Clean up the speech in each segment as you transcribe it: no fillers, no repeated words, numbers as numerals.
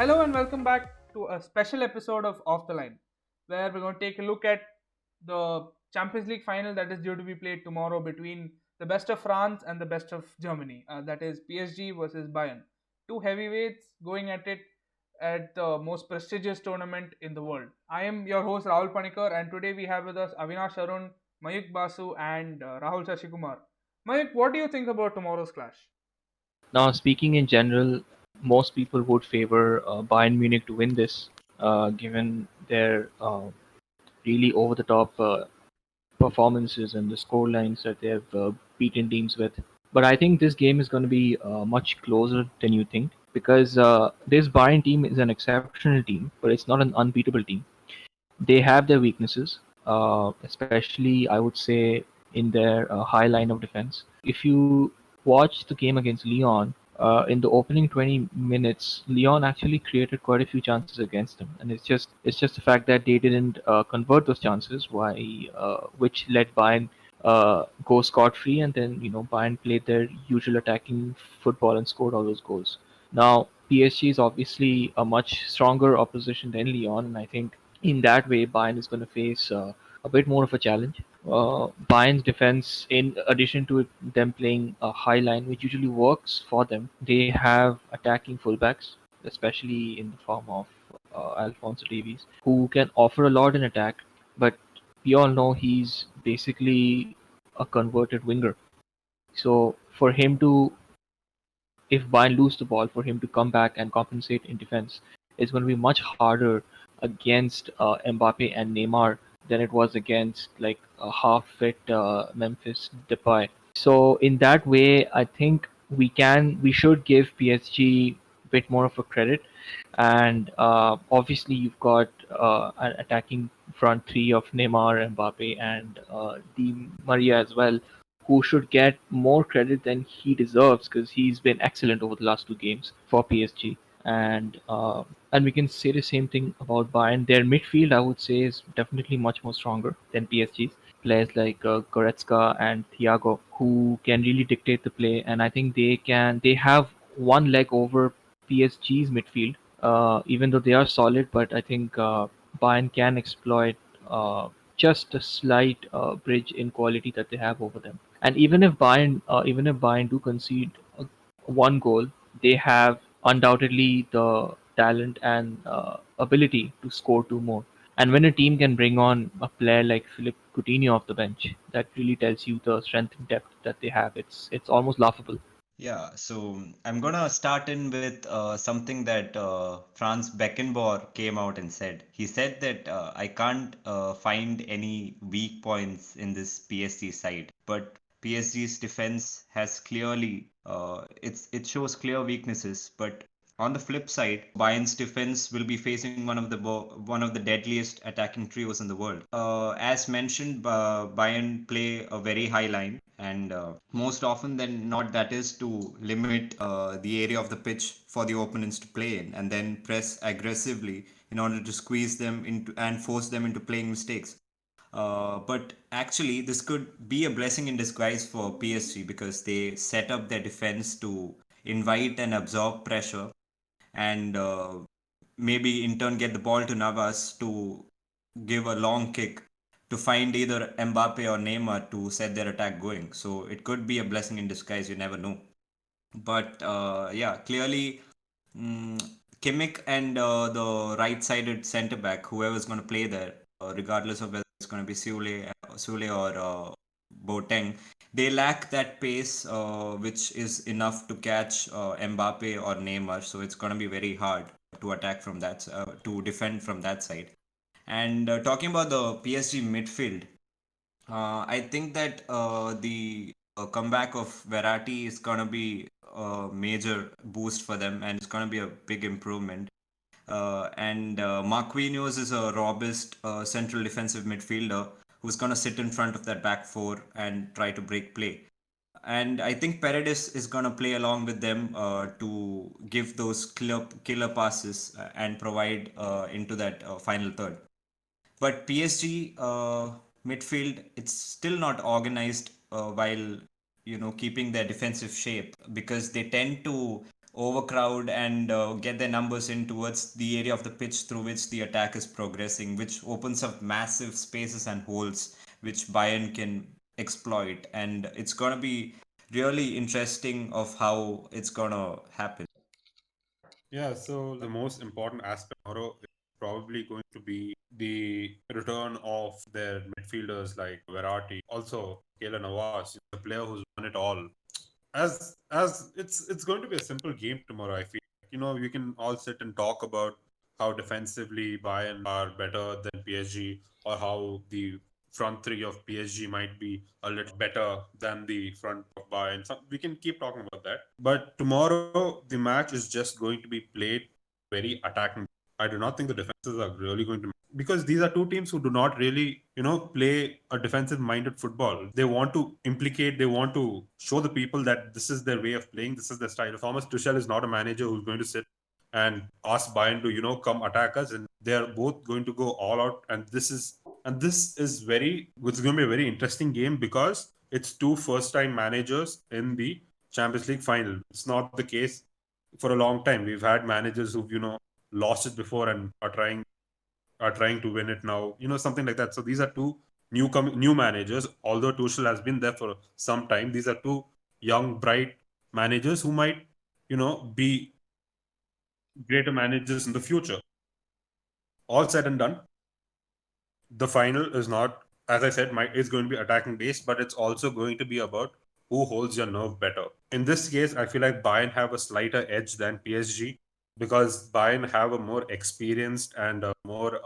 Hello and welcome back to a special episode of Off the Line, where we're going to take a look at the Champions League final that is due to be played tomorrow between the best of France and the best of Germany. That is PSG versus Bayern. Two heavyweights going at it at the most prestigious tournament in the world. I am your host Rahul Panikar, and today we have with us Avinash Arun, Mayuk Basu, and Rahul Shashikumar. Mayuk, what do you think about tomorrow's clash? Now, speaking in general, most people would favor Bayern Munich to win this, given their really over-the-top performances and the score lines that they have beaten teams with. But I think this game is going to be much closer than you think because this Bayern team is an exceptional team, but it's not an unbeatable team. They have their weaknesses, especially I would say in their high line of defense. If you watch the game against Lyon, in the opening 20 minutes, Lyon actually created quite a few chances against them, and it's just the fact that they didn't convert those chances, which let Bayern go scot free, and then Bayern played their usual attacking football and scored all those goals. Now PSG is obviously a much stronger opposition than Lyon, and I think in that way, Bayern is going to face a bit more of a challenge. Bayern's defense, in addition to them playing a high line, which usually works for them, they have attacking fullbacks, especially in the form of Alphonso Davies, who can offer a lot in attack, but we all know he's basically a converted winger. So for him to, if Bayern lose the ball, for him to come back and compensate in defense is going to be much harder against Mbappe and Neymar than it was against like a half-fit Memphis Depay. So in that way, I think we should give PSG a bit more of a credit. And obviously, you've got an attacking front three of Neymar, Mbappe, and Di Maria as well, who should get more credit than he deserves because he's been excellent over the last two games for PSG. And we can say the same thing about Bayern. Their midfield, I would say, is definitely much more stronger than PSG's. Players like Goretzka and Thiago, who can really dictate the play, and I think they have one leg over PSG's midfield, even though they are solid. But I think Bayern can exploit just a slight bridge in quality that they have over them. And even if Bayern do concede one goal, they have undoubtedly the talent and ability to score two more. And when a team can bring on a player like Philip Coutinho off the bench, that really tells you the strength and depth that they have. It's almost laughable. Yeah, so I'm gonna start in with something that Franz Beckenbauer came out and said. He said that I can't find any weak points in this PSG side, but PSG's defense has clearly it shows clear weaknesses. But on the flip side, Bayern's defense will be facing one of the deadliest attacking trios in the world. As mentioned, Bayern play a very high line, and most often than not, that is to limit the area of the pitch for the opponents to play in, and then press aggressively in order to squeeze them into and force them into playing mistakes. But actually, this could be a blessing in disguise for PSG because they set up their defense to invite and absorb pressure and maybe in turn get the ball to Navas to give a long kick to find either Mbappe or Neymar to set their attack going. So it could be a blessing in disguise. You never know. But yeah, clearly, mm, Kimmich and the right-sided centre back, whoever's going to play there, regardless of whether it's going to be Sule or Boateng, they lack that pace, which is enough to catch Mbappe or Neymar. So it's going to be very hard to attack from to defend from that side. And talking about the PSG midfield, I think that the comeback of Verratti is going to be a major boost for them, and it's going to be a big improvement. And Marquinhos is a robust central defensive midfielder who's going to sit in front of that back four and try to break play. And I think Paredes is going to play along with them to give those killer passes and provide into that final third. But PSG midfield, it's still not organized while keeping their defensive shape because they tend to overcrowd and get their numbers in towards the area of the pitch through which the attack is progressing, which opens up massive spaces and holes which Bayern can exploit. And it's going to be really interesting of how it's going to happen. Yeah, so the most important aspect tomorrow is probably going to be the return of their midfielders like Verratti, also Keylor Navas, the player who's won it all. As it's going to be a simple game tomorrow, I feel. You can all sit and talk about how defensively Bayern are better than PSG, or how the front three of PSG might be a little better than the front of Bayern. So we can keep talking about that. But tomorrow the match is just going to be played very attacking. I do not think the defenses are really going to, because these are two teams who do not really, play a defensive minded football. They want to implicate, they want to show the people that this is their way of playing, this is their style. Thomas Tuchel is not a manager who's going to sit and ask Bayern to, come attack us, and they are both going to go all out. And it's going to be a very interesting game because it's two first time managers in the Champions League final. It's not the case for a long time. We've had managers who've lost it before and are trying to win it now. Something like that. So these are two new managers. Although Tuchel has been there for some time, these are two young, bright managers who might be greater managers in the future. All said and done, the final is not, as I said, is going to be attacking based, but it's also going to be about who holds your nerve better. In this case, I feel like Bayern have a slighter edge than PSG because Bayern have a more experienced and a more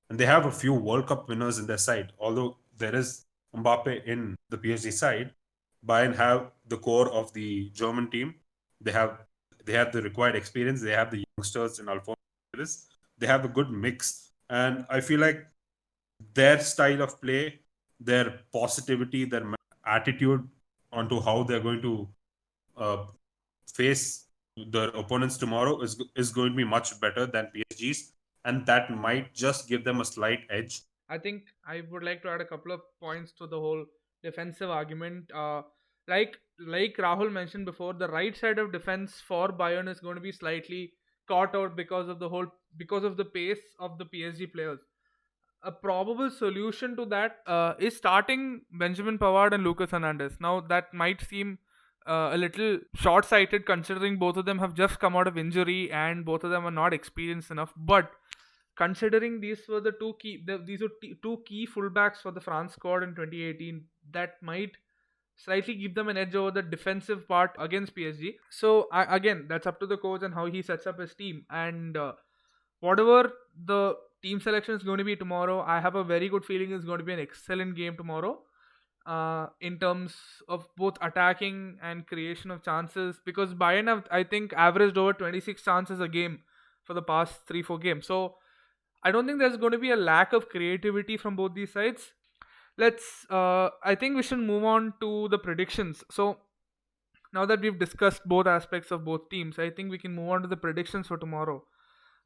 and they have a few World Cup winners in their side. Although there is Mbappe in the PSG side, Bayern have the core of the German team. They have they have the required experience. They have the youngsters in Alphonso Davies. They have a good mix, and I feel like their style of play, their positivity, their attitude onto how they're going to uh, face their opponents tomorrow is going to be much better than PSG's, and that might just give them a slight edge. I think I would like to add a couple of points to the whole defensive argument. Like Rahul mentioned before, the right side of defense for Bayern is going to be slightly caught out because of the pace of the PSG players. A probable solution to that is starting Benjamin Pavard and Lucas Hernandez. Now that might seem a little short-sighted considering both of them have just come out of injury and both of them are not experienced enough. But considering these were these were two key fullbacks for the France squad in 2018, that might slightly give them an edge over the defensive part against PSG. So again, that's up to the coach and how he sets up his team. And whatever the team selection is going to be tomorrow, I have a very good feeling it's going to be an excellent game tomorrow. In terms of both attacking and creation of chances, because Bayern have, I think, averaged over 26 chances a game for the past 3-4 games. So I don't think there's going to be a lack of creativity from both these sides. I think we should move on to the predictions. So now that we've discussed both aspects of both teams, I think we can move on to the predictions for tomorrow.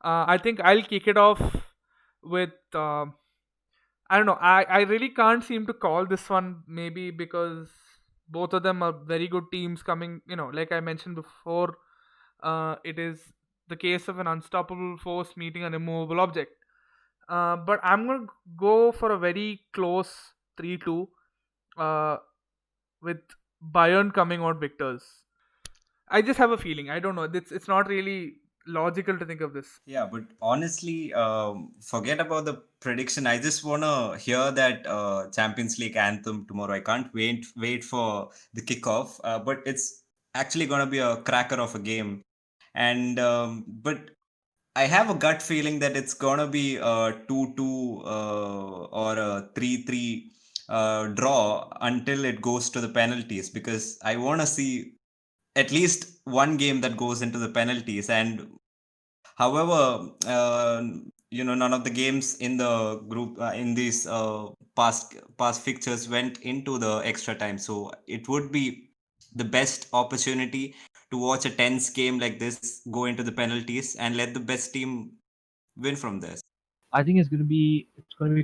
I think I'll kick it off with I don't know. I really can't seem to call this one, maybe because both of them are very good teams coming. Like I mentioned before, it is the case of an unstoppable force meeting an immovable object. But I'm going to go for a very close 3-2 with Bayern coming out victors. I just have a feeling. I don't know. It's not really logical to think of this. Yeah, but honestly, forget about the prediction. I just wanna hear that Champions League anthem tomorrow. I can't wait for the kickoff. But it's actually gonna be a cracker of a game. And but I have a gut feeling that it's gonna be a 2-2 or a 3-3 draw until it goes to the penalties, because I wanna see at least one game that goes into the penalties. And however, none of the games in the group in these past fixtures went into the extra time, so it would be the best opportunity to watch a tense game like this go into the penalties and let the best team win from this. I think it's going to be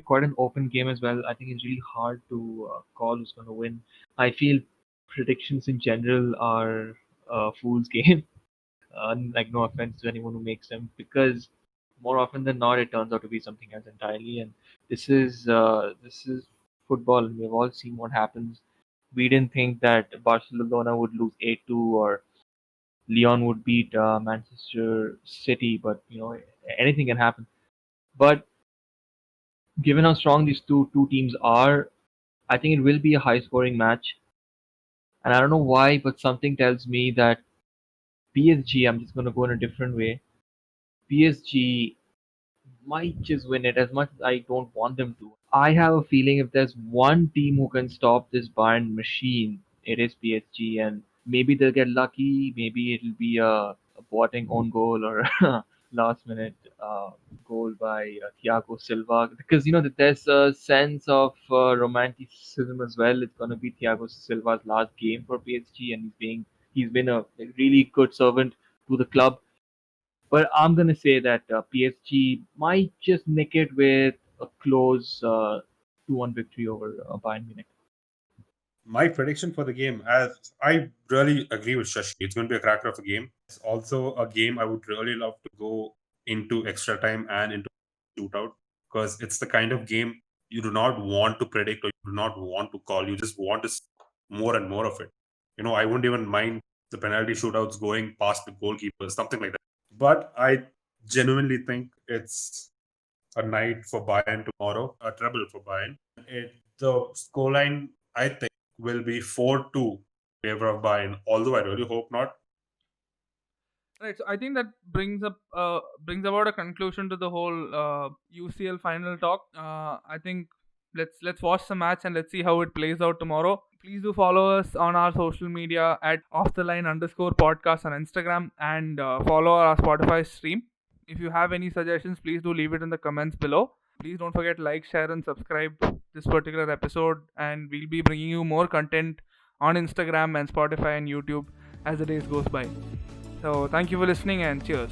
quite an open game as well. I think it's really hard to call who's going to win. I feel predictions in general are a fool's game. Like no offense to anyone who makes them, because more often than not it turns out to be something else entirely. And this is football, and we've all seen what happens. We didn't think that Barcelona would lose 8-2 or Leon would beat Manchester City, but anything can happen. But given how strong these two teams are, I think it will be a high scoring match. And I don't know why, but something tells me that PSG, I'm just going to go in a different way. PSG might just win it, as much as I don't want them to. I have a feeling if there's one team who can stop this Bayern machine, it is PSG, and maybe they'll get lucky. Maybe it'll be a Boateng own goal or a last minute goal by Thiago Silva, because that there's a sense of romanticism as well. It's going to be Thiago Silva's last game for PSG, and he's been a really good servant to the club. But I'm gonna say that PSG might just nick it with a close 2-1 victory over Bayern Munich. My prediction for the game, as I really agree with Shashi, it's going to be a cracker of a game. It's also a game I would really love to go into extra time and into shootout, because it's the kind of game you do not want to predict or you do not want to call. You just want to see more and more of it. I wouldn't even mind the penalty shootouts going past the goalkeepers, something like that. But I genuinely think it's a night for Bayern tomorrow, a treble for Bayern. The scoreline, I think, will be 4-2 in favor of Bayern, although I really hope not. Right, so I think that brings about a conclusion to the whole UCL final talk. I think let's watch the match and let's see how it plays out tomorrow. Please do follow us on our social media at offtheline_podcast on Instagram, and follow our Spotify stream. If you have any suggestions, please do leave it in the comments below. Please don't forget like, share, and subscribe this particular episode, and we'll be bringing you more content on Instagram and Spotify and YouTube as the days goes by. So thank you for listening, and cheers.